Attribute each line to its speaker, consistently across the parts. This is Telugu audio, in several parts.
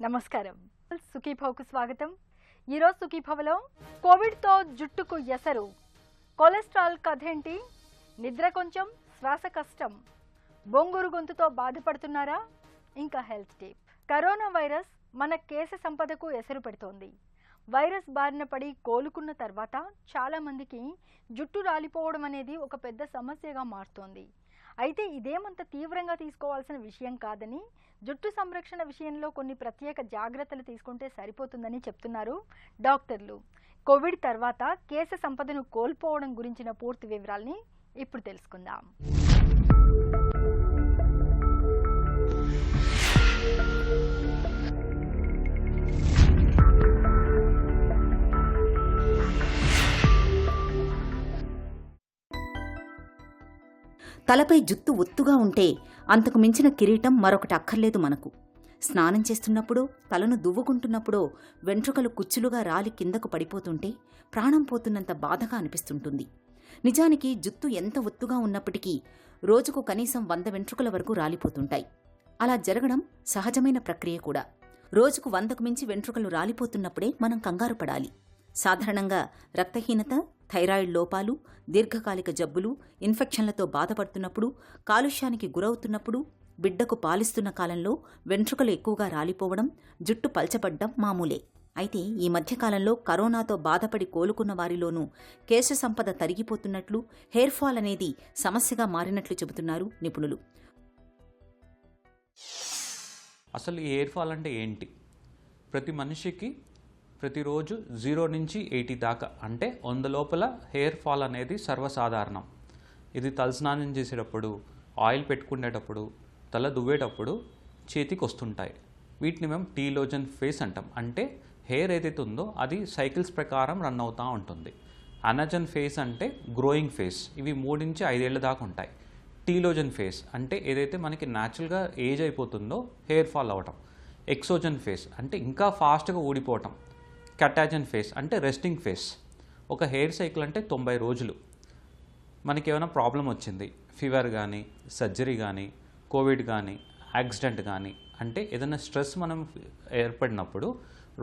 Speaker 1: నమస్కారం. సుఖీభవకు స్వాగతం. ఈరోజు సుఖీభవలో కోవిడ్తో జుట్టుకు ఎసరు, కొలెస్ట్రాల్ కథేంటి, నిద్ర కొంచెం, శ్వాస కష్టం, బొంగురు గొంతుతో బాధపడుతున్నారా, ఇంకా హెల్త్ టిప్. కరోనా వైరస్ మన కేశ సంపదకు ఎసరు పెడుతోంది. వైరస్ బారిన పడి కోలుకున్న తర్వాత చాలామందికి జుట్టు రాలిపోవడం అనేది ఒక పెద్ద సమస్యగా మారుతోంది. అయితే ఇదేమంత తీవ్రంగా తీసుకోవాల్సిన విషయం కాదని, జుట్టు సంరక్షణ విషయంలో కొన్ని ప్రత్యేక జాగ్రత్తలు తీసుకుంటే సరిపోతుందని చెప్తున్నారు డాక్టర్లు. కోవిడ్ తర్వాత కేశ సంపదను కోల్పోవడం గురించిన పూర్తి వివరాల్ని ఇప్పుడు తెలుసుకుందాం.
Speaker 2: తలపై జుత్తు ఒత్తుగా ఉంటే అంతకు మించిన కిరీటం మరొకటి అక్కర్లేదు మనకు. స్నానం చేస్తున్నప్పుడో, తలను దువ్వుకుంటున్నప్పుడో వెంట్రుకలు కుచ్చులుగా రాలి కిందకు పడిపోతుంటే ప్రాణం పోతున్నంత బాధగా అనిపిస్తుంటుంది. నిజానికి జుత్తు ఎంత ఒత్తుగా ఉన్నప్పటికీ రోజుకు కనీసం 100 వెంట్రుకల వరకు రాలిపోతుంటాయి. అలా జరగడం సహజమైన ప్రక్రియ కూడా. రోజుకు 100కు మించి వెంట్రుకలు రాలిపోతున్నప్పుడే మనం కంగారు పడాలి. సాధారణంగా రక్తహీనత, థైరాయిడ్ లోపాలు, దీర్ఘకాలిక జబ్బులు, ఇన్ఫెక్షన్లతో బాధపడుతున్నప్పుడు, కాలుష్యానికి గురవుతున్నప్పుడు, బిడ్డకు పాలిస్తున్న కాలంలో వెంట్రుకలు ఎక్కువగా రాలిపోవడం, జుట్టు పల్చబడ్డం మామూలే. అయితే ఈ మధ్యకాలంలో కరోనాతో బాధపడి కోలుకున్న వారిలోనూ కేశ సంపద తరిగిపోతున్నట్లు, హెయిర్ ఫాల్ అనేది సమస్యగా మారినట్లు చెబుతున్నారు నిపుణులు.
Speaker 3: అసలు ఈ హెయిర్ ఫాల్ అంటే ఏంటి? ప్రతి మనిషికి ప్రతిరోజు 0 నుంచి 80 దాకా, అంటే 100 లోపల హెయిర్ ఫాల్ అనేది సర్వసాధారణం. ఇది తలస్నానం చేసేటప్పుడు, ఆయిల్ పెట్టుకునేటప్పుడు, తల దువ్వేటప్పుడు చేతికి వస్తుంటాయి. వీటిని మేము టీలోజన్ ఫేస్ అంటాం. అంటే హెయిర్ ఏదైతే ఉందో అది సైకిల్స్ ప్రకారం రన్ అవుతూ ఉంటుంది. అనజన్ ఫేస్ అంటే గ్రోయింగ్ ఫేస్. ఇవి 3 నుంచి 5 ఏళ్ళ దాకా ఉంటాయి. టీలోజన్ ఫేస్ అంటే ఏదైతే మనకి న్యాచురల్గా ఏజ్ అయిపోతుందో హెయిర్ ఫాల్ అవ్వటం. ఎక్సోజన్ ఫేస్ అంటే ఇంకా ఫాస్ట్గా ఊడిపోవటం. కటాజన్ ఫేస్ అంటే రెస్టింగ్ ఫేస్. ఒక హెయిర్ సైకిల్ అంటే 90 రోజులు. మనకి ఏమైనా ప్రాబ్లం వచ్చింది, ఫీవర్ కానీ, సర్జరీ కానీ, కోవిడ్ కానీ, యాక్సిడెంట్ కానీ, అంటే ఏదైనా స్ట్రెస్ మనం ఏర్పడినప్పుడు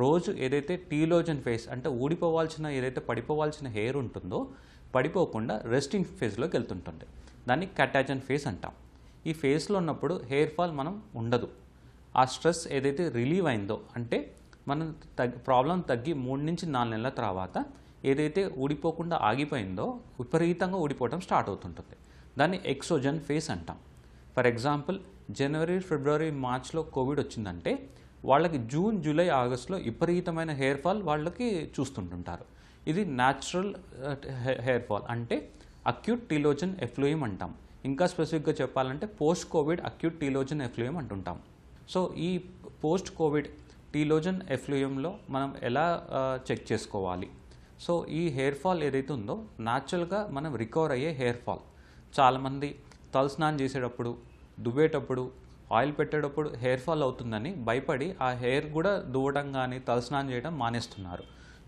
Speaker 3: రోజు ఏదైతే టీలోజన్ ఫేస్ అంటే ఊడిపోవాల్సిన, ఏదైతే పడిపోవాల్సిన హెయిర్ ఉంటుందో పడిపోకుండా రెస్టింగ్ ఫేజ్లోకి వెళ్తుంటుంది. దాన్ని కటాజన్ ఫేస్ అంటాం. ఈ ఫేస్లో ఉన్నప్పుడు హెయిర్ ఫాల్ మనం ఉండదు. ఆ స్ట్రెస్ ఏదైతే రిలీవ్ అయిందో, అంటే మనం ప్రాబ్లం తగ్గి 3 నుంచి 4 నెలల తర్వాత ఏదైతే ఊడిపోకుండా ఆగిపోయిందో విపరీతంగా ఊడిపోవడం స్టార్ట్ అవుతుంటుంది. దాన్ని ఎక్సోజన్ ఫేస్ అంటాం. ఫర్ ఎగ్జాంపుల్, జనవరి, ఫిబ్రవరి, మార్చ్లో కోవిడ్ వచ్చిందంటే వాళ్ళకి జూన్, జూలై, ఆగస్టులో విపరీతమైన హెయిర్ ఫాల్ వాళ్ళకి చూస్తుంటుంటారు. ఇది న్యాచురల్ హెయిర్ ఫాల్, అంటే అక్యూట్ టీలోజన్ ఎఫ్లూయం అంటాం. ఇంకా స్పెసిఫిక్గా చెప్పాలంటే పోస్ట్ కోవిడ్ అక్యూట్ టీలోజన్ ఎఫ్లూయం అంటుంటాం. సో ఈ పోస్ట్ కోవిడ్ టీలోజన్ ఎఫ్లూయంలో మనం ఎలా చెక్ చేసుకోవాలి? సో ఈ హెయిర్ ఫాల్ ఏదైతే ఉందో న్యాచురల్గా మనం రికవర్ అయ్యే హెయిర్ ఫాల్. చాలామంది తలస్నానం చేసేటప్పుడు, దువ్వేటప్పుడు, ఆయిల్ పెట్టేటప్పుడు హెయిర్ ఫాల్ అవుతుందని భయపడి ఆ హెయిర్ కూడా దువ్వడం కానీ తలస్నానం చేయడం మానేస్తున్నారు.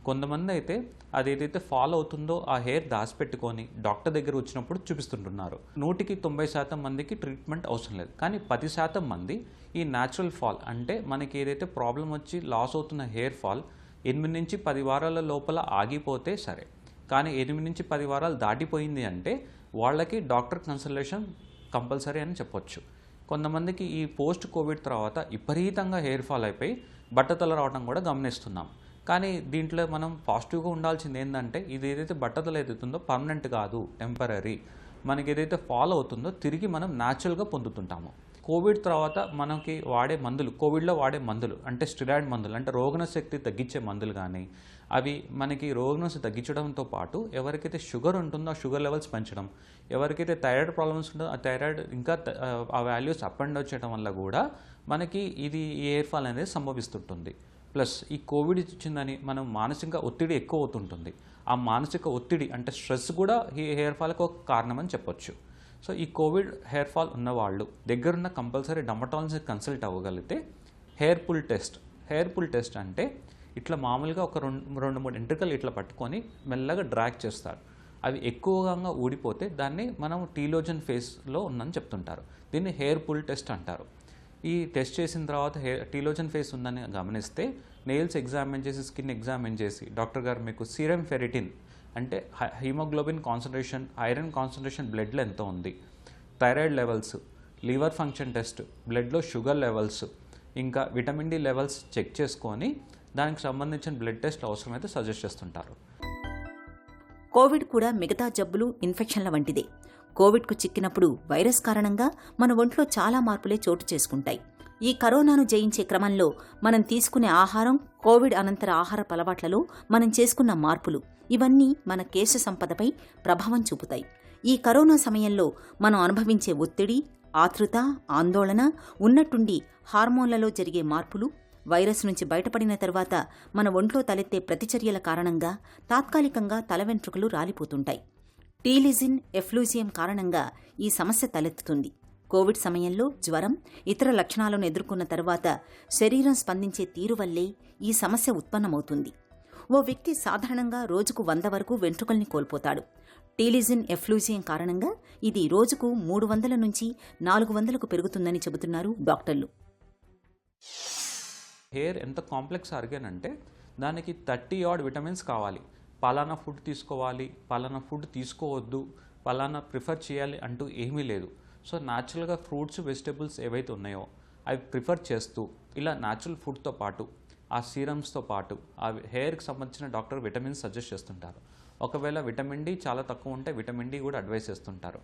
Speaker 3: కొంతమంది అయితే అది ఏదైతే ఫాల్ అవుతుందో ఆ హెయిర్ దాచిపెట్టుకొని డాక్టర్ దగ్గర వచ్చినప్పుడు చూపిస్తుంటున్నారు. 100కి 90% మందికి ట్రీట్మెంట్ అవసరం లేదు. కానీ 10% మంది ఈ న్యాచురల్ ఫాల్, అంటే మనకి ఏదైతే ప్రాబ్లం వచ్చి లాస్ అవుతున్న హెయిర్ ఫాల్ 8 నుంచి 10 వారాల లోపల ఆగిపోతే సరే, కానీ 8 నుంచి 10 వారాలు దాటిపోయింది అంటే వాళ్ళకి డాక్టర్ కన్సల్టేషన్ కంపల్సరీ అని చెప్పొచ్చు. కొంతమందికి ఈ పోస్ట్ కోవిడ్ తర్వాత విపరీతంగా హెయిర్ ఫాల్ అయిపోయి బట్టతల రావడం కూడా గమనిస్తున్నాం. కానీ దీంట్లో మనం పాజిటివ్గా ఉండాల్సింది ఏంటంటే, ఇది ఏదైతే బట్టతల ఏదైతుందో పర్మనెంట్ కాదు, టెంపరీ. మనకి ఏదైతే ఫాల్ అవుతుందో తిరిగి మనం న్యాచురల్గా పొందుతుంటాము. కోవిడ్ తర్వాత మనకి వాడే మందులు, కోవిడ్లో వాడే మందులు అంటే స్టెరాయిడ్ మందులు, అంటే రోగనిశక్తి తగ్గించే మందులు కానీ, అవి మనకి రోగనిశక్తి తగ్గించడంతో పాటు ఎవరికైతే షుగర్ ఉంటుందో ఆ షుగర్ లెవెల్స్ పెంచడం, ఎవరికైతే థైరాయిడ్ ప్రాబ్లమ్స్ ఉంటుందో ఆ థైరాయిడ్ ఇంకా ఆ వాల్యూస్ అప్ అండ్ డౌన్ చేయడం వల్ల కూడా మనకి ఇది ఈ హెయిర్ ఫాల్ అనేది సంభవిస్తుంటుంది. ప్లస్ ఈ కోవిడ్ వచ్చిందని మనం మానసిక ఒత్తిడి ఎక్కువ అవుతుంటుంది. ఆ మానసిక ఒత్తిడి అంటే స్ట్రెస్ కూడా ఈ హెయిర్ ఫాల్కి ఒక కారణం అని చెప్పొచ్చు. సో ఈ కోవిడ్ హెయిర్ ఫాల్ ఉన్నవాళ్ళు దగ్గరున్న కంపల్సరీ డర్మటాలజిస్ట్ కన్సల్ట్ అవ్వగలిగితే హెయిర్ పుల్ టెస్ట్ అంటే ఇట్లా మామూలుగా ఒక 2-3 ఎంట్రికలు ఇట్లా పట్టుకొని మెల్లగా డ్రాగ్ చేస్తారు. అవి ఎక్కువగా ఊడిపోతే దాన్ని మనం టీలోజన్ ఫేస్లో ఉందని చెప్తుంటారు. దీన్ని హెయిర్ పుల్ టెస్ట్ అంటారు. ఈ టెస్ట్ చేసిన తర్వాత టీలోజన్ ఫేస్ ఉందని గమనిస్తే నెయిల్స్ ఎగ్జామిన్ చేసి స్కిన్ ఎగ్జామిన్ చేసి డాక్టర్ గారు మీకు సీరం ఫెరిటిన్ అంటే హీమోగ్లోబిన్ కాన్సన్ట్రేషన్, ఐరన్ కాన్సన్ట్రేషన్ బ్లడ్లో ఎంత ఉంది, thyroid levels, liver function test, బ్లడ్లో షుగర్ లెవెల్స్, ఇంకా విటమిన్ డి లెవెల్స్ చెక్ చేసుకొని దానికి సంబంధించిన బ్లడ్ టెస్ట్ అవసరమైతే సజెస్ట్ చేస్తుంటారు.
Speaker 2: కోవిడ్ కూడా మిగతా జబ్బులు, ఇన్ఫెక్షన్ల వంటిదే. కోవిడ్కు చిక్కినప్పుడు వైరస్ కారణంగా మన ఒంట్లో చాలా మార్పులే చోటు చేసుకుంటాయి. ఈ కరోనాను జయించే క్రమంలో మనం తీసుకునే ఆహారం, కోవిడ్ అనంతర ఆహారపు అలవాట్లలో మనం చేసుకున్న మార్పులు ఇవన్నీ మన కేశ సంపదపై ప్రభావం చూపుతాయి. ఈ కరోనా సమయంలో మనం అనుభవించే ఒత్తిడి, ఆతృత, ఆందోళన, ఉన్నట్టుండి హార్మోన్లలో జరిగే మార్పులు, వైరస్ నుంచి బయటపడిన తర్వాత మన ఒంట్లో తలెత్తే ప్రతిచర్యల కారణంగా తాత్కాలికంగా తల వెంట్రుకలు రాలిపోతుంటాయి. టీలిజిన్, ఎఫ్లూజియం కారణంగా ఈ సమస్య తలెత్తుతుంది. కోవిడ్ సమయంలో జ్వరం, ఇతర లక్షణాలను ఎదుర్కొన్న తర్వాత శరీరం స్పందించే తీరు వల్లే ఈ సమస్య ఉత్పన్నమవుతుంది. ఓ వ్యక్తి సాధారణంగా రోజుకు 100 వరకు వెంట్రుకల్ని కోల్పోతాడు. టీలిజిన్, ఎఫ్లూజియం కారణంగా ఇది రోజుకు 300 నుంచి 400కు పెరుగుతుందని చెబుతున్నారు డాక్టర్లు.
Speaker 3: హెయిర్ ఎంత కాంప్లెక్స్ ఆర్గాన్ అంటే దానికి 30 ఆడ్ విటమిన్స్ కావాలి. పలానా ఫుడ్ తీసుకోవాలి, పలానా ఫుడ్ తీసుకోవద్దు, పలానా ప్రిఫర్ చేయాలి అంటూ ఏమీ లేదు. సో న్యాచురల్గా ఫ్రూట్స్, వెజిటబుల్స్ ఏవైతే ఉన్నాయో అవి ప్రిఫర్ చేస్తూ ఇలా న్యాచురల్ ఫుడ్తో పాటు ఆ సీరమ్స్తో పాటు ఆ హెయిర్కి సంబంధించిన డాక్టర్ విటమిన్స్ సజెస్ట్ చేస్తుంటారు. ఒకవేళ విటమిన్ డి చాలా తక్కువ ఉంటే విటమిన్ డి కూడా అడ్వైస్ చేస్తుంటారు.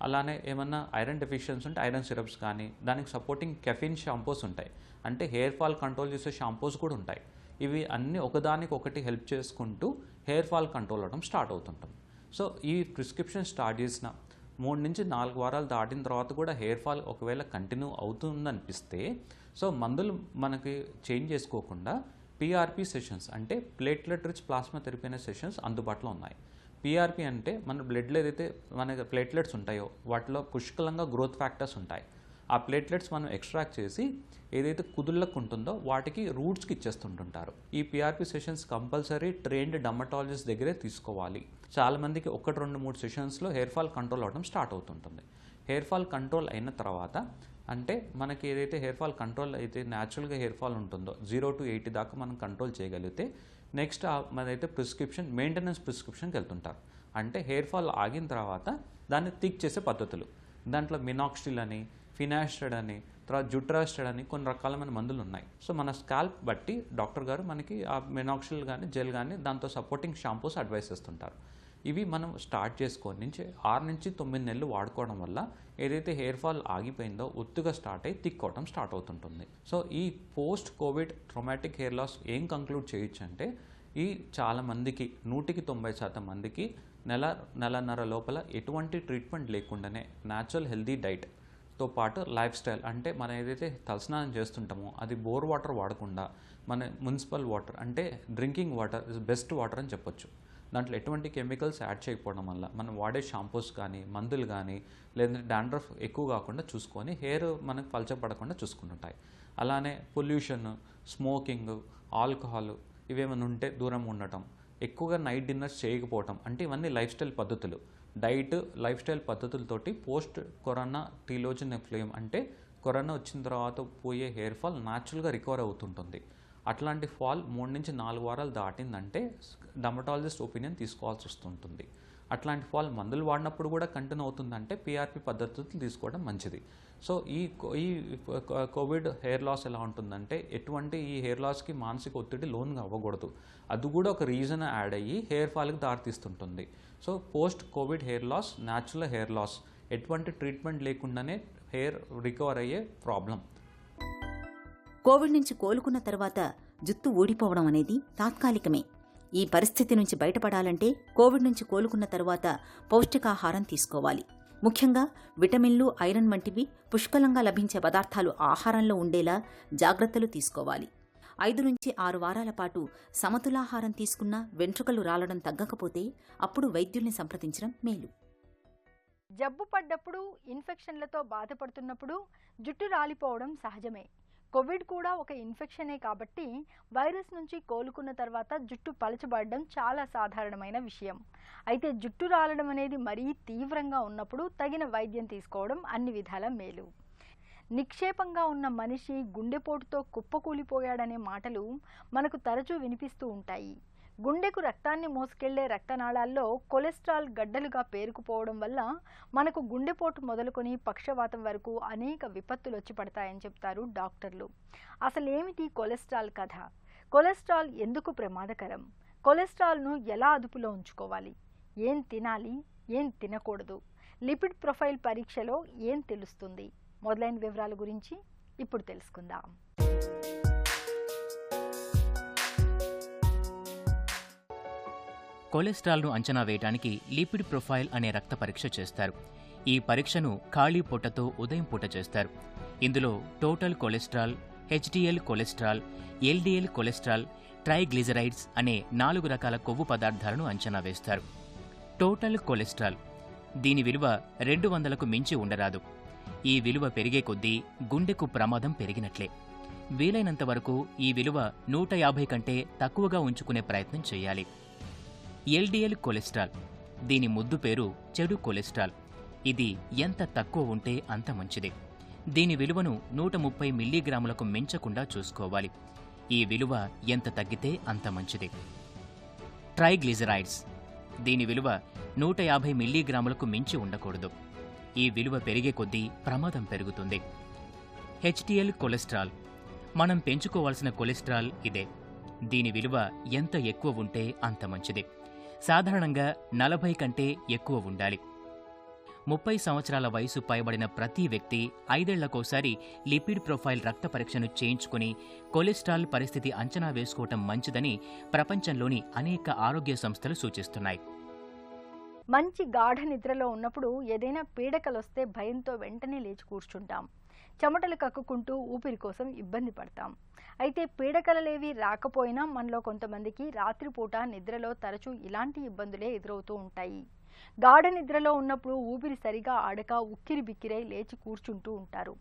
Speaker 3: అలానే ఏమన్నా ఐరన్ డెఫిషియన్సీ ఉంటే ఐరన్ సిరప్స్ కానీ, దానికి సపోర్టింగ్ కెఫిన్ షాంపూస్ ఉంటాయి. అంటే హెయిర్ ఫాల్ కంట్రోల్ చేసే షాంపూస్ కూడా ఉంటాయి. ఇవి అన్నీ ఒకదానికి ఒకటి హెల్ప్ చేసుకుంటూ హెయిర్ ఫాల్ కంట్రోల్ అవ్వడం స్టార్ట్ అవుతుంటుంది. సో ఈ ప్రిస్క్రిప్షన్ స్టార్ట్ చేసిన 3 నుంచి 4 వారాలు దాటిన తర్వాత కూడా హెయిర్ ఫాల్ ఒకవేళ కంటిన్యూ అవుతుందనిపిస్తే సో మందులు మనకి చేంజ్ చేసుకోకుండా పీఆర్పీ సెషన్స్ అంటే ప్లేట్లెట్ రిచ్ ప్లాస్మా థెరపీ అనే సెషన్స్ అందుబాటులో ఉన్నాయి. పీఆర్పీ అంటే మన బ్లడ్లో ఏదైతే మన ప్లేట్లెట్స్ ఉంటాయో వాటిలో పుష్కలంగా గ్రోత్ ఫ్యాక్టర్స్ ఉంటాయి. ఆ ప్లేట్లెట్స్ మనం ఎక్స్ట్రాక్ట్ చేసి ఏదైతే కుదుళ్ళకు ఉంటుందో వాటికి రూట్స్కి ఇచ్చేస్తుంటుంటారు. ఈ PRP sessions compulsory trained dermatologist దగ్గరే తీసుకోవాలి. చాలామందికి 1-2-3 సెషన్స్లో హెయిర్ ఫాల్ కంట్రోల్ అవ్వడం స్టార్ట్ అవుతుంటుంది. హెయిర్ ఫాల్ కంట్రోల్ అయిన తర్వాత అంటే మనకి ఏదైతే హెయిర్ ఫాల్ కంట్రోల్ అయితే న్యాచురల్గా హెయిర్ ఫాల్ ఉంటుందో 0 to 80 దాకా మనం కంట్రోల్ చేయగలిగితే నెక్స్ట్ మనైతే ప్రిస్క్రిప్షన్, మెయింటెనెన్స్ ప్రిస్క్రిప్షన్కి వెళ్తుంటారు. అంటే హెయిర్ ఫాల్ ఆగిన తర్వాత దాన్ని థిక్ చేసే పద్ధతులు, దాంట్లో మినాక్సిల్ అని, ఫినాస్టెడ్ అని, తర్వాత జుట్రాస్టెడ్ అని కొన్ని రకాలమైన మందులు ఉన్నాయి. సో మన స్కాల్ప్ బట్టి డాక్టర్ గారు మనకి ఆ మినాక్సిల్ కానీ, జెల్ కానీ, దాంతో సపోర్టింగ్ షాంపూస్ అడ్వైస్ చేస్తుంటారు. ఇవి మనం స్టార్ట్ చేసుకొని నుంచి 6 నుంచి 9 నెలలు వాడుకోవడం వల్ల ఏదైతే హెయిర్ ఫాల్ ఆగిపోయిందో ఒత్తుగా స్టార్ట్ అయ్యి థిక్ అవడం స్టార్ట్ అవుతుంటుంది. సో ఈ post COVID traumatic hair loss ఏం కంక్లూడ్ చేయొచ్చు అంటే ఈ చాలామందికి 100% మందికి నెలన్నర లోపల ఎటువంటి ట్రీట్మెంట్ లేకుండానే న్యాచురల్ హెల్దీ డైట్తో పాటు లైఫ్ స్టైల్ అంటే మనం ఏదైతే తలస్నానం చేస్తుంటామో అది బోర్ వాటర్ వాడకుండా మన మున్సిపల్ వాటర్ అంటే drinking water is best water అని చెప్పొచ్చు. దాంట్లో ఎటువంటి కెమికల్స్ యాడ్ చేయకపోవడం వల్ల మనం వాడే షాంపూస్ కానీ, మందులు కానీ, లేదంటే డాండ్రఫ్ ఎక్కువ కాకుండా చూసుకొని హెయిర్ మనకు పలచపడకుండా చూసుకుంటుంటాయి. అలానే పొల్యూషన్, స్మోకింగ్, ఆల్కహాల్ ఇవేమైనా ఉంటే దూరం ఉండటం, ఎక్కువగా నైట్ డిన్నర్స్ చేయకపోవటం అంటే ఇవన్నీ లైఫ్ స్టైల్ పద్ధతులు. డైట్, లైఫ్ స్టైల్ పద్ధతులతోటి పోస్ట్ కరోనా టీలోజన్ ఎఫ్లూయం అంటే కరోనా వచ్చిన తర్వాత పోయే హెయిర్ ఫాల్ న్యాచురల్గా రికవర్ అవుతుంటుంది. అట్లాంటి ఫాల్ 3 నుంచి 4 వారాలు దాటిందంటే డర్మటాలజిస్ట్ ఒపీనియన్ తీసుకోవాల్సి వస్తుంటుంది. అట్లాంటి ఫాల్ మందులు వాడినప్పుడు కూడా కంటిన్యూ అవుతుందంటే పీఆర్పీ పద్ధతులు తీసుకోవడం మంచిది. సో ఈ కోవిడ్ హెయిర్ లాస్ ఎలా ఉంటుందంటే ఎటువంటి ఈ హెయిర్ లాస్కి మానసిక ఒత్తిడి లోన్గా అవ్వకూడదు. అది కూడా ఒక రీజన్ యాడ్ అయ్యి హెయిర్ ఫాల్కి దారితీస్తుంటుంది. So post Covid hair loss natural hair loss, ఎటువంటి ట్రీట్మెంట్ లేకుండానే హెయిర్ రికవర్ అయ్యే ప్రాబ్లం.
Speaker 2: కోవిడ్ నుంచి కోలుకున్న తర్వాత జుత్తు ఊడిపోవడం అనేది తాత్కాలికమే. ఈ పరిస్థితి నుంచి బయటపడాలంటే కోవిడ్ నుంచి కోలుకున్న తర్వాత పౌష్టికాహారం తీసుకోవాలి. ముఖ్యంగా విటమిన్లు, ఐరన్ వంటివి పుష్కలంగా లభించే పదార్థాలు ఆహారంలో ఉండేలా జాగ్రత్తలు తీసుకోవాలి. 5 నుంచి 6 వారాల పాటు సమతులాహారం తీసుకున్నా వెంట్రుకలు రాలడం తగ్గకపోతే అప్పుడు వైద్యుల్ని సంప్రదించడం మేలు.
Speaker 1: జబ్బు పడ్డప్పుడు, ఇన్ఫెక్షన్లతో బాధపడుతున్నప్పుడు జుట్టు రాలిపోవడం సహజమే. కోవిడ్ కూడా ఒక ఇన్ఫెక్షనే కాబట్టి వైరస్ నుంచి కోలుకున్న తర్వాత జుట్టు పలచబడడం చాలా సాధారణమైన విషయం. అయితే జుట్టు రాలడం అనేది మరీ తీవ్రంగా ఉన్నప్పుడు తగిన వైద్యం తీసుకోవడం అన్ని విధాల మేలు. నిక్షేపంగా ఉన్న మనిషి గుండెపోటుతో కుప్పకూలిపోయాడనే మాటలు మనకు తరచూ వినిపిస్తూ ఉంటాయి. గుండెకు రక్తాన్ని మోసుకెళ్లే రక్తనాళాల్లో కొలెస్ట్రాల్ గడ్డలుగా పేరుకుపోవడం వల్ల మనకు గుండెపోటు మొదలుకొని పక్షవాతం వరకు అనేక విపత్తులు వచ్చి పడతాయని చెప్తారు డాక్టర్లు. అసలేమిటి కొలెస్ట్రాల్ కథ? కొలెస్ట్రాల్ ఎందుకు ప్రమాదకరం? కొలెస్ట్రాల్ను ఎలా అదుపులో ఉంచుకోవాలి? ఏం తినాలి, ఏం తినకూడదు? లిపిడ్ ప్రొఫైల్ పరీక్షలో ఏం తెలుస్తుంది? మొదలైన వివరాల గురించి ఇప్పుడు తెలుసుకుందాం.
Speaker 4: కొలెస్ట్రాల్ను అంచనా వేయడానికి లిపిడ్ ప్రొఫైల్ అనే రక్త పరీక్ష చేస్తారు. ఈ పరీక్షను ఖాళీ పొట్టతో ఉదయం పూట చేస్తారు. ఇందులో total cholesterol, HDL cholesterol, LDL cholesterol, triglycerides అనే 4 రకాల కొవ్వు పదార్థాలను అంచనా వేస్తారు. టోటల్ కొలెస్ట్రాల్, దీని విలువ 200కు మించి ఉండరాదు. ఈ విలువ పెరిగే కొద్దీ గుండెకు ప్రమాదం పెరిగినట్లే. వీలైనంత వరకు ఈ విలువ 150 కంటే తక్కువగా ఉంచుకునే ప్రయత్నం చేయాలి. ఎల్డిఎల్ కొలెస్ట్రాల్, దీని ముద్దు పేరు చెడు కొలెస్ట్రాల్. ఇది ఎంత తక్కువ ఉంటే అంత మంచిది. దీని విలువను 130 మిల్లీగ్రాములకు మించకుండా చూసుకోవాలి. ఈ విలువ ఎంత తగ్గితే అంత మంచిది. ట్రైగ్లిజరైడ్స్, దీని విలువ 150 మిల్లీగ్రాములకు మించి ఉండకూడదు. ఈ విలువ పెరిగే కొద్దీ ప్రమాదం పెరుగుతుంది. హెచ్డిఎల్ కొలెస్ట్రాల్, మనం పెంచుకోవాల్సిన కొలెస్ట్రాల్ ఇదే. దీని విలువ ఎంత ఎక్కువ ఉంటే అంత మంచిది. సాధారణంగా 40 కంటే ఎక్కువ ఉండాలి. 30 సంవత్సరాల వయసు పైబడిన ప్రతి వ్యక్తి 5 ఏళ్లకోసారి లిపిడ్ ప్రొఫైల్ రక్త పరీక్షను చేయించుకుని కొలెస్ట్రాల్ పరిస్థితి అంచనా వేసుకోవటం మంచిదని ప్రపంచంలోని అనేక ఆరోగ్య సంస్థలు సూచిస్తున్నాయి.
Speaker 1: మంచి గాఢ నిద్రలో ఉన్నప్పుడు ఏదైనా పీడకలొస్తే భయంతో వెంటనే లేచి కూర్చుంటాం. చెమటలు కక్కుకుంటూ ఊపిరి కోసం ఇబ్బంది పడతాం. అయితే పీడకలలేవి రాకపోయినా మనలో కొంతమందికి రాత్రిపూట నిద్రలో తరచూ ఇలాంటి ఇబ్బందులే ఎదురవుతూ ఉంటాయి. గాఢ నిద్రలో ఉన్నప్పుడు ఊపిరి సరిగా ఆడక ఉక్కిరి బిక్కిరై లేచి కూర్చుంటూ ఉంటారు.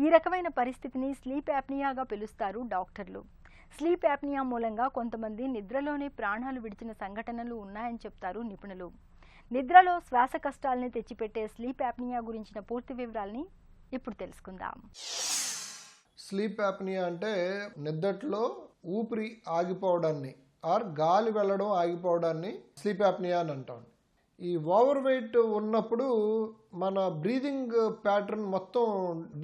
Speaker 1: ఈ రకమైన పరిస్థితిని స్లీప్ యాప్నియాగా పిలుస్తారు డాక్టర్లు. స్లీప్ యాప్నియా మూలంగా కొంతమంది నిద్రలోనే ప్రాణాలు విడిచిన సంఘటనలు ఉన్నాయని చెప్తారు నిపుణులు. నిద్రలో శ్వాస కష్టాలని తెచ్చిపెట్టే స్లీప్ యాప్నియా గురించిన పూర్తి వివరాల్ని ఇప్పుడు తెలుసుకుందాం.
Speaker 5: స్లీప్ యాప్నియా అంటే నిద్దట్లో ఊపిరి ఆగిపోవడాన్ని ఆర్ గాలి వెళ్ళడం ఆగిపోవడాన్ని స్లీప్ యాప్నియా అని అంటాం. ఈ ఓవర్ వెయిట్ ఉన్నప్పుడు మన బ్రీదింగ్ ప్యాటర్న్ మొత్తం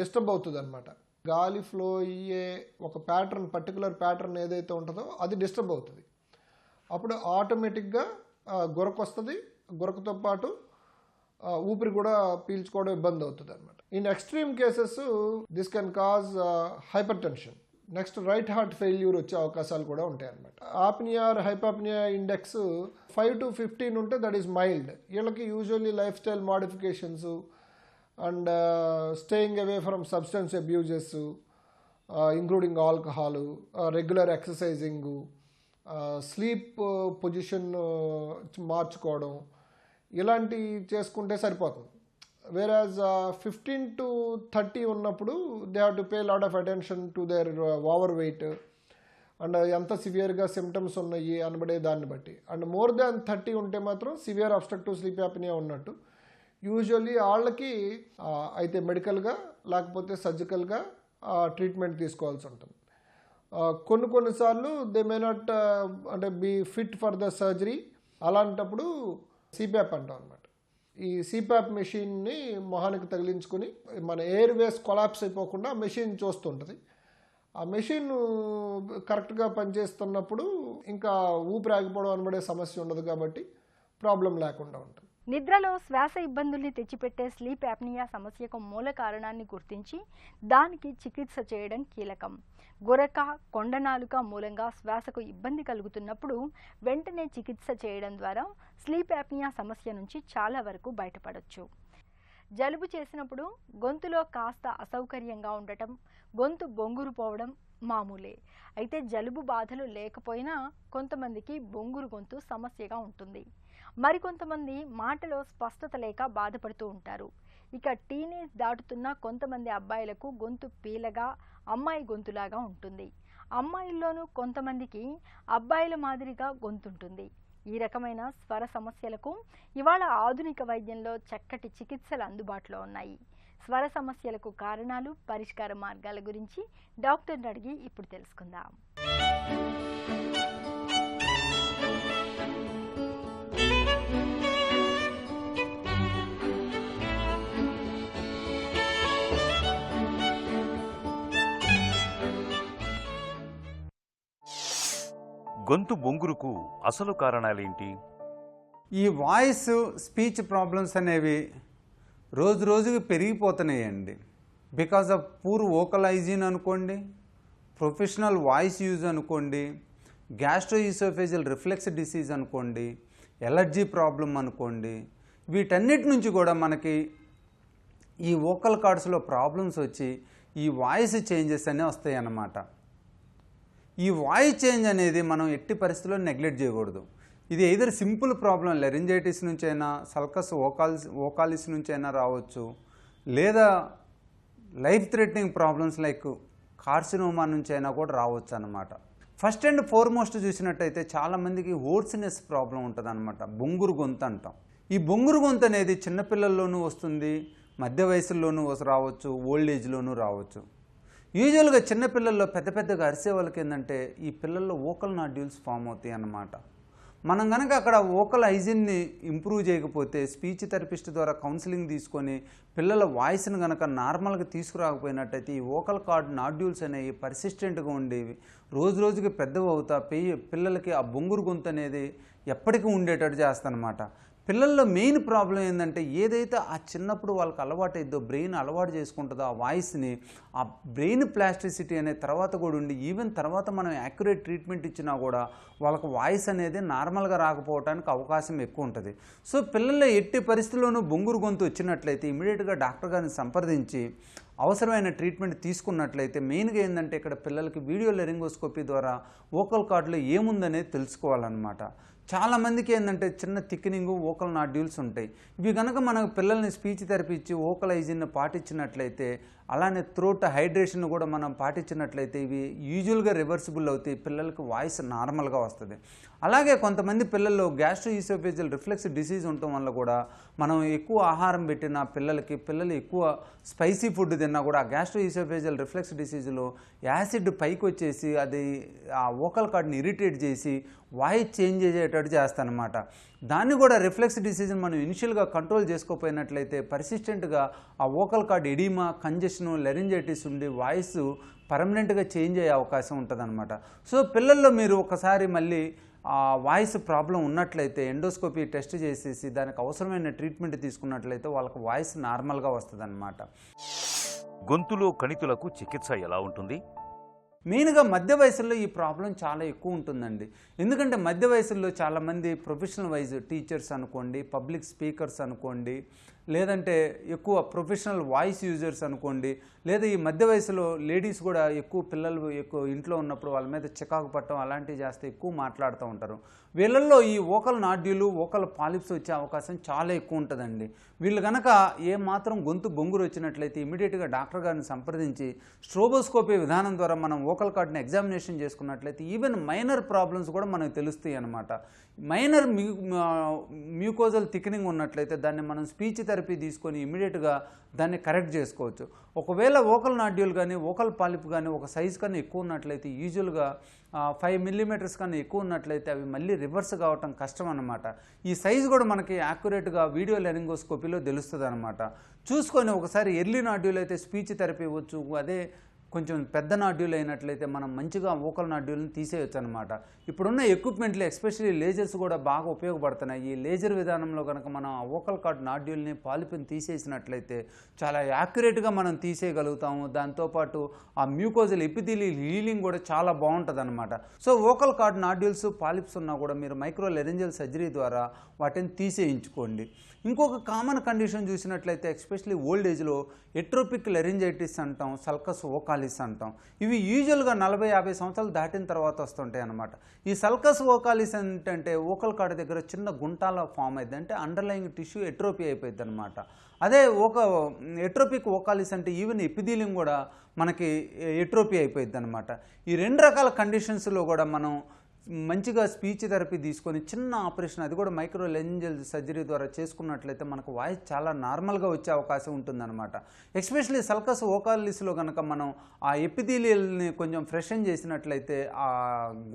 Speaker 5: డిస్టర్బ్ అవుతుంది అనమాట. గాలి ఫ్లో అయ్యే ఒక ప్యాటర్న్, పర్టికులర్ ప్యాటర్న్ ఏదైతే ఉంటుందో అది డిస్టర్బ్ అవుతుంది. అప్పుడు ఆటోమేటిక్గా గురక వస్తుంది. గురకతో పాటు ఊపిరి కూడా పీల్చుకోవడం ఇబ్బంది అవుతుంది అనమాట. In extreme cases this can cause hyper tension, next right heart failure వచ్చే అవకాశాలు కూడా ఉంటాయి అన్నమాట. Apnoea are hypopnoea index 5 to 15 ఉంటే దట్ ఈస్ మైల్డ్. వీళ్ళకి usually life style modifications and staying away from substance abuses including alcohol, regular exercising, sleep position మార్చుకోవడం, ఇలాంటివి చేసుకుంటే సరిపోతుంది. వేరాజ్ 15 to 30 ఉన్నప్పుడు they have to pay lot of attention to their over weight and ఎంత సివియర్గా సిమ్టమ్స్ ఉన్నాయి అనబడే దాన్ని బట్టి. అండ్ మోర్ దాన్ 30 ఉంటే మాత్రం సివియర్ అబ్స్ట్రక్టివ్ స్లీప్ యాప్నియా ఉన్నట్టు. యూజువల్లీ వాళ్ళకి అయితే మెడికల్గా లేకపోతే సర్జికల్గా ట్రీట్మెంట్ తీసుకోవాల్సి ఉంటుంది. కొన్నిసార్లు దే మే నాట్ అంటే be fit for the surgery. అలాంటప్పుడు సిప్యాప్ అంటాం అనమాట. ఈ సిప్యాప్ మెషిన్ని మొహానికి తగిలించుకొని మన ఎయిర్ వేస్ కొలాప్స్ అయిపోకుండా మెషిన్ చూస్తుంటుంది. ఆ మెషిన్ కరెక్ట్గా పనిచేస్తున్నప్పుడు ఇంకా ఊపిరి ఆగిపోవడం అనబడే సమస్య ఉండదు కాబట్టి ప్రాబ్లం లేకుండా ఉంటుంది.
Speaker 1: నిద్రలో శ్వాస ఇబ్బందుల్ని తెచ్చిపెట్టే స్లీప్ యాప్నియా సమస్యకు మూల కారణాన్ని గుర్తించి దానికి చికిత్స చేయడం కీలకం. గురక, కొండనాలుక మూలంగా శ్వాసకు ఇబ్బంది కలుగుతున్నప్పుడు వెంటనే చికిత్స చేయడం ద్వారా స్లీప్ యాప్నియా సమస్య నుంచి చాలా వరకు బయటపడొచ్చు. జలుబు చేసినప్పుడు గొంతులో కాస్త అసౌకర్యంగా ఉండటం, గొంతు బొంగురు పోవడం మామూలే. అయితే జలుబు బాధలు లేకపోయినా కొంతమందికి బొంగురు గొంతు సమస్యగా ఉంటుంది. మరికొంతమంది మాటలో స్పష్టత లేక బాధపడుతూ ఉంటారు. ఇక టీనేజ్ దాటుతున్న కొంతమంది అబ్బాయిలకు గొంతు పీలగా, అమ్మాయి గొంతులాగా ఉంటుంది. అమ్మాయిల్లోనూ కొంతమందికి అబ్బాయిల మాదిరిగా గొంతుంటుంది. ఈ రకమైన స్వర సమస్యలకు ఇవాళ ఆధునిక వైద్యంలో చక్కటి చికిత్సలు అందుబాటులో ఉన్నాయి. స్వర సమస్యలకు కారణాలు, పరిష్కార మార్గాల గురించి డాక్టర్ని అడిగి ఇప్పుడు తెలుసుకుందాం.
Speaker 6: గొంతు బొంగురుకు అసలు కారణాలేంటి?
Speaker 7: ఈ వాయిస్ స్పీచ్ ప్రాబ్లమ్స్ అనేవి రోజు రోజుకి పెరిగిపోతున్నాయండి. Because of poor vocal hygiene అనుకోండి, ప్రొఫెషనల్ వాయిస్ యూజ్ అనుకోండి, గ్యాస్ట్రోఈసోఫేజియల్ రిఫ్లెక్స్ డిసీజ్ అనుకోండి, ఎలర్జీ ప్రాబ్లం అనుకోండి, వీటన్నిటి నుంచి కూడా మనకి ఈ వోకల్ కార్డ్స్లో ప్రాబ్లమ్స్ వచ్చి ఈ వాయిస్ చేంజెస్ అనేవి వస్తాయి అన్నమాట. ఈ వాయిస్ చేంజ్ అనేది మనం ఎట్టి పరిస్థితుల్లో నెగ్లెక్ట్ చేయకూడదు. ఇది ఎయిదర్ సింపుల్ ప్రాబ్లం లెరింజైటిస్ నుంచైనా, సల్కస్ వోకాలిస్ నుంచైనా రావచ్చు, లేదా life threatening problems like carcinoma నుంచైనా కూడా రావచ్చు అన్నమాట. ఫస్ట్ అండ్ ఫార్మోస్ట్ చూసినట్టయితే చాలామందికి హోర్స్నెస్ ప్రాబ్లం ఉంటుంది అనమాట. బొంగురు గొంతు అంటాం. ఈ బొంగురు గొంతు అనేది చిన్నపిల్లల్లోనూ వస్తుంది, మధ్య వయసుల్లోనూ రావచ్చు, ఓల్డ్ ఏజ్లోనూ రావచ్చు. యూజువల్గా చిన్నపిల్లల్లో పెద్దగా అరిసే వాళ్ళకి ఏంటంటే ఈ పిల్లల్లో వోకల్ నాడ్యూల్స్ ఫామ్ అవుతాయి అన్నమాట. మనం కనుక అక్కడ వోకల్ హైజీన్ని ఇంప్రూవ్ చేయకపోతే స్పీచ్ థెరపిస్ట్ ద్వారా కౌన్సిలింగ్ తీసుకొని పిల్లల వాయిస్ని కనుక నార్మల్గా తీసుకురాకపోయినట్టయితే ఈ వోకల్ కార్డ్ నాడ్యూల్స్ అనేవి పర్సిస్టెంట్గా ఉండేవి రోజు రోజుకి పెద్దవి అవుతా పిల్లలకి ఆ బొంగురు గొంతు అనేది ఎప్పటికీ ఉండేటట్టు చేస్తానమాట. పిల్లల్లో మెయిన్ ప్రాబ్లం ఏంటంటే ఏదైతే ఆ చిన్నప్పుడు వాళ్ళకి అలవాటు అయిద్దో, బ్రెయిన్ అలవాటు చేసుకుంటుందో ఆ వాయిస్ని, ఆ బ్రెయిన్ ప్లాస్టిసిటీ అనే తర్వాత కూడా ఉండి ఈవెన్ తర్వాత మనం యాక్యురేట్ ట్రీట్మెంట్ ఇచ్చినా కూడా వాళ్ళకు వాయిస్ అనేది నార్మల్గా రాకపోవడానికి అవకాశం ఎక్కువ ఉంటుంది. సో పిల్లల్లో ఎట్టి పరిస్థితుల్లోనూ బొంగురు గొంతు వచ్చినట్లయితే ఇమీడియట్గా డాక్టర్ గారిని సంప్రదించి అవసరమైన ట్రీట్మెంట్ తీసుకున్నట్లయితే మెయిన్గా ఏంటంటే ఇక్కడ పిల్లలకి వీడియో లెరింగోస్కోపీ ద్వారా వోకల్ కార్డ్లో ఏముందనేది తెలుసుకోవాలన్నమాట. చాలామందికి ఏంటంటే చిన్న థిక్నింగ్ వోకల్ నాడ్యూల్స్ ఉంటాయి. ఇవి కనుక మనకు పిల్లల్ని స్పీచ్ థెరపీ ఇచ్చి వోకల్ హైజీన్ని పాటించినట్లయితే, అలానే థ్రోట్ హైడ్రేషన్ కూడా మనం పాటించినట్లయితే ఇవి యూజువల్గా రివర్సిబుల్ అవుతాయి, పిల్లలకి వాయిస్ నార్మల్గా వస్తుంది. అలాగే కొంతమంది పిల్లల్లో గ్యాస్ట్రోఈసోఫేజియల్ రిఫ్లెక్స్ డిసీజ్ ఉండటం వల్ల కూడా మనం ఎక్కువ ఆహారం పెట్టిన పిల్లలు ఎక్కువ స్పైసీ ఫుడ్ తిన్నా కూడా ఆ గ్యాస్ట్రోఈసోఫేజియల్ రిఫ్లెక్స్ డిసీజ్లో యాసిడ్ పైకి వచ్చేసి అది ఆ వోకల్ కార్డ్ని ఇరిటేట్ చేసి వాయిస్ చేంజ్ చేసేటట్టు చేస్తానమాట. దాన్ని కూడా రిఫ్లెక్స్ డిసీజ్ని మనం ఇనిషియల్గా కంట్రోల్ చేసుకోపోయినట్లయితే పర్సిస్టెంట్గా ఆ వోకల్ కార్డ్ ఎడిమా, కంజెషను, లెరింజైటిస్ ఉండి వాయిస్ పర్మనెంట్గా చేంజ్ అయ్యే అవకాశం ఉంటుందన్నమాట. సో పిల్లల్లో మీరు ఒకసారి మళ్ళీ ఆ వాయిస్ ప్రాబ్లం ఉన్నట్లయితే ఎండోస్కోపీ టెస్ట్ చేసేసి దానికి అవసరమైన ట్రీట్మెంట్ తీసుకున్నట్లయితే వాళ్ళకి వాయిస్ నార్మల్గా వస్తుందన్నమాట.
Speaker 6: గొంతులో కణితులకు చికిత్స ఎలా ఉంటుంది?
Speaker 7: మెయిన్గా మధ్య వయసులో ఈ ప్రాబ్లం చాలా ఎక్కువ ఉంటుందండి. ఎందుకంటే మధ్య వయసులో చాలామంది ప్రొఫెషనల్ వైజ్ టీచర్స్ అనుకోండి, పబ్లిక్ స్పీకర్స్ అనుకోండి, లేదంటే ఎక్కువ ప్రొఫెషనల్ వాయిస్ యూజర్స్ అనుకోండి, లేదా ఈ మధ్య వయసులో లేడీస్ కూడా ఎక్కువ పిల్లలు ఎక్కువ ఇంట్లో ఉన్నప్పుడు వాళ్ళ మీద చికాకు పట్టడం అలాంటివి చేస్తే ఎక్కువ మాట్లాడుతూ ఉంటారు. వీళ్ళల్లో ఈ వోకల్ నాడ్యూలు, వోకల్ పాలిప్స్ వచ్చే అవకాశం చాలా ఎక్కువ ఉంటుందండి. వీళ్ళు కనుక ఏమాత్రం గొంతు బొంగురు వచ్చినట్లయితే ఇమీడియట్గా డాక్టర్ గారిని సంప్రదించి స్ట్రోబోస్కోపీ విధానం ద్వారా మనం వోకల్ కార్డ్ని ఎగ్జామినేషన్ చేసుకున్నట్లయితే ఈవెన్ మైనర్ ప్రాబ్లమ్స్ కూడా మనకు తెలుస్తాయి అన్నమాట. మైనర్ మ్యూకోజల్ థిక్నింగ్ ఉన్నట్లయితే దాన్ని మనం స్పీచ్ థెరపీ తీసుకొని ఇమీడియట్గా దాన్ని కరెక్ట్ చేసుకోవచ్చు. ఒకవేళ వోకల్ నాడ్యూల్ కానీ వోకల్ పాలిప్ కానీ ఒక సైజ్ కన్నా ఎక్కువ ఉన్నట్లయితే యూజువల్గా 5 మిల్లీమీటర్స్ కన్నా ఎక్కువ ఉన్నట్లయితే అవి మళ్ళీ రివర్స్ కావటం కష్టం అన్నమాట. ఈ సైజు కూడా మనకి యాక్యురేట్గా వీడియో లెరింగోస్కోపీలో తెలుస్తుంది అనమాట. చూసుకొని ఒకసారి ఎర్లీ నాడ్యూల్ అయితే స్పీచ్ థెరపీ ఇవ్వచ్చు, అదే కొంచెం పెద్ద నాడ్యూల్ అయినట్లయితే మనం మంచిగా వోకల్ నాడ్యూల్ని తీసేయచ్చు అనమాట. ఇప్పుడున్న ఎక్విప్మెంట్లు ఎస్పెషల్లీ లేజర్స్ కూడా బాగా ఉపయోగపడుతున్నాయి. ఈ లేజర్ విధానంలో కనుక మనం ఆ వోకల్ కార్డ్ నాడ్యూల్ని పాలిప్ని తీసేసినట్లయితే చాలా యాక్యురేట్గా మనం తీసేయగలుగుతాము. దాంతోపాటు ఆ మ్యూకోజల్ ఎపిథీలియల్ హీలింగ్ కూడా చాలా బాగుంటుంది అనమాట. So vocal cord nodules, polyps ఉన్నా కూడా మీరు మైక్రో లెరింజియల్ సర్జరీ ద్వారా వాటిని తీసేయించుకోండి. ఇంకొక కామన్ కండిషన్ చూసినట్లయితే ఎస్పెషల్లీ ఓల్డ్ ఏజ్లో ఎట్రోపిక్ లెరింజైటిస్ అంటాం, సల్కస్ వోకాలిస్ అంటాం. ఇవి యూజువల్గా 40-50 సంవత్సరాలు దాటిన తర్వాత వస్తుంటాయి అన్నమాట. ఈ సల్కస్ వోకాలిస్ ఏంటంటే వోకల్ కార్డ్ దగ్గర చిన్న గుంటాల ఫామ్ అయింది, అంటే అండర్లయింగ్ టిష్యూ ఎట్రోపీ అయిపోయింది అనమాట. అదే ఎట్రోపిక్ వోకాలిస్ అంటే ఈవెన్ ఎపిథీలియం కూడా మనకి ఎట్రోపీ అయిపోయింది అనమాట. ఈ రెండు రకాల కండిషన్స్లో కూడా మనం మంచిగా స్పీచ్ థెరపీ తీసుకొని చిన్న ఆపరేషన్, అది కూడా మైక్రో లెంజియల్ సర్జరీ ద్వారా చేసుకున్నట్లయితే మనకు వాయిస్ చాలా నార్మల్గా వచ్చే అవకాశం ఉంటుందన్నమాట. ఎస్పెషలీ సల్కస్ వోకాలిస్లో కనుక మనం ఆ ఎపిథీలియల్ని కొంచెం ఫ్రెషన్ చేసినట్లయితే ఆ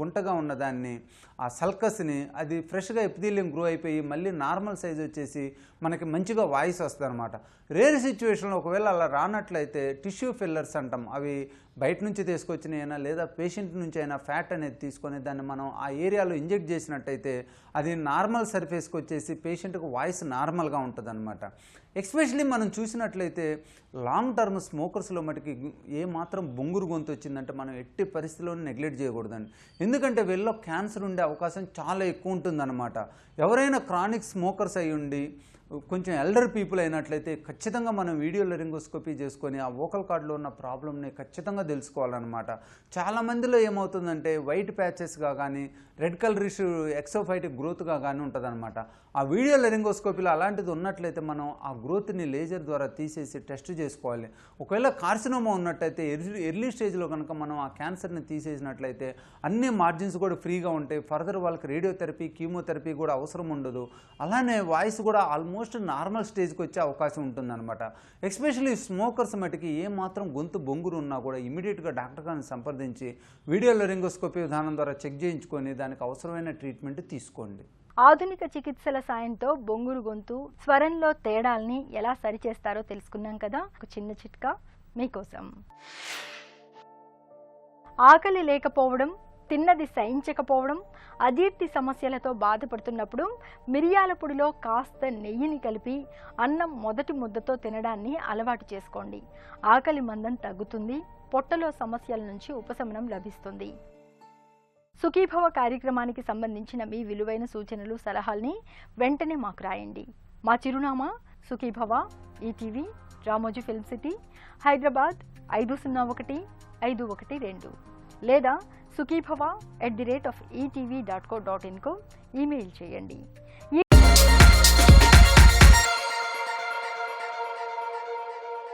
Speaker 7: గుంటగా ఉన్నదాన్ని, ఆ సల్కస్ని, అది ఫ్రెష్గా ఎపిథీలియం గ్రో అయిపోయి మళ్ళీ నార్మల్ సైజ్ వచ్చేసి మనకి మంచిగా వాయిస్ వస్తుంది అనమాట. రేర్ సిచ్యువేషన్లో ఒకవేళ అలా రానట్లయితే టిష్యూ ఫిల్లర్స్ అంటాం, అవి బయట నుంచి తీసుకొచ్చినైనా లేదా పేషెంట్ నుంచి అయినా ఫ్యాట్ అనేది తీసుకొని దాన్ని మనం ఆ ఏరియాలో ఇంజెక్ట్ చేసినట్టయితే అది నార్మల్ సర్ఫేస్కి వచ్చేసి పేషెంట్కి వాయిస్ నార్మల్గా ఉంటుంది అనమాట. ఎస్పెషలీ మనం చూసినట్లయితే లాంగ్ టర్మ్ స్మోకర్స్లో మటుకి ఏ మాత్రం బొంగురు గొంతు వచ్చిందంటే మనం ఎట్టి పరిస్థితిలోనూ నెగ్లెక్ట్ చేయకూడదండి. ఎందుకంటే వీళ్ళలో క్యాన్సర్ ఉండే అవకాశం చాలా ఎక్కువ ఉంటుందన్నమాట. ఎవరైనా క్రానిక్ స్మోకర్స్ అయి ఉండి కొంచెం ఎల్డర్ పీపుల్ అయినట్లయితే ఖచ్చితంగా మనం వీడియో లారింగోస్కోపీ చేసుకొని ఆ వోకల్ కార్డ్లో ఉన్న ప్రాబ్లమ్ని ఖచ్చితంగా తెలుసుకోవాలన్నమాట. చాలామందిలో ఏమవుతుందంటే వైట్ ప్యాచెస్గా కానీ రెడ్ కలరిష్ ఎక్సోఫైటిక్ గ్రోత్గా కానీ ఉంటుందన్నమాట. ఆ వీడియో లారింగోస్కోపీలో అలాంటిది ఉన్నట్లయితే మనం ఆ గ్రోత్ని లేజర్ ద్వారా తీసేసి టెస్ట్ చేసుకోవాలి. ఒకవేళ కార్సినోమా ఉన్నట్టయితే ఎర్లీ స్టేజ్లో కనుక మనం ఆ క్యాన్సర్ని తీసేసినట్లయితే అన్ని మార్జిన్స్ కూడా ఫ్రీగా ఉంటాయి. ఫర్దర్ వాళ్ళకి రేడియోథెరపీ, కీమోథెరపీ కూడా అవసరం ఉండదు. అలానే వాయిస్ కూడా ఆల్మోస్ట్ నార్మల్ స్టేజ్కి వచ్చే అవకాశం ఉంటుందన్నమాట. ఎస్పెషల్లీ స్మోకర్స్ మటుకి ఏమాత్రం గొంతు బొంగురు ఉన్నా కూడా ఇమీడియట్గా డాక్టర్ గారిని సంప్రదించి వీడియో లారింగోస్కోపీ విధానం ద్వారా చెక్ చేయించుకొని దానికి అవసరమైన ట్రీట్మెంట్ తీసుకోండి.
Speaker 1: ఆధునిక చికిత్సల సాయంతో బొంగురు గొంతు స్వరంలో తేడాల్ని ఎలా సరిచేస్తారో తెలుసుకున్నాం కదా. ఒక చిన్న చిట్కా మీకోసం. ఆకలి లేకపోవడం, తిన్నది సహించకపోవడం, అజీర్తి సమస్యలతో బాధపడుతున్నప్పుడు మిరియాల పొడిలో కాస్త నెయ్యిని కలిపి అన్నం మొదటి ముద్దతో తినడాన్ని అలవాటు చేసుకోండి. ఆకలి మందం తగ్గుతుంది, పొట్టలో సమస్యల నుంచి ఉపశమనం లభిస్తుంది. సుఖీభవ కార్యక్రమానికి సంబంధించిన మీ విలువైన సూచనలు, సలహాల్ని వెంటనే మాకు రాయండి. మా చిరునామా Sukhibhava, ETV, Ramoji film city, Hyderabad 501512 లేదా sukhibhava@etv.co.in కు ఈమెయిల్ చేయండి.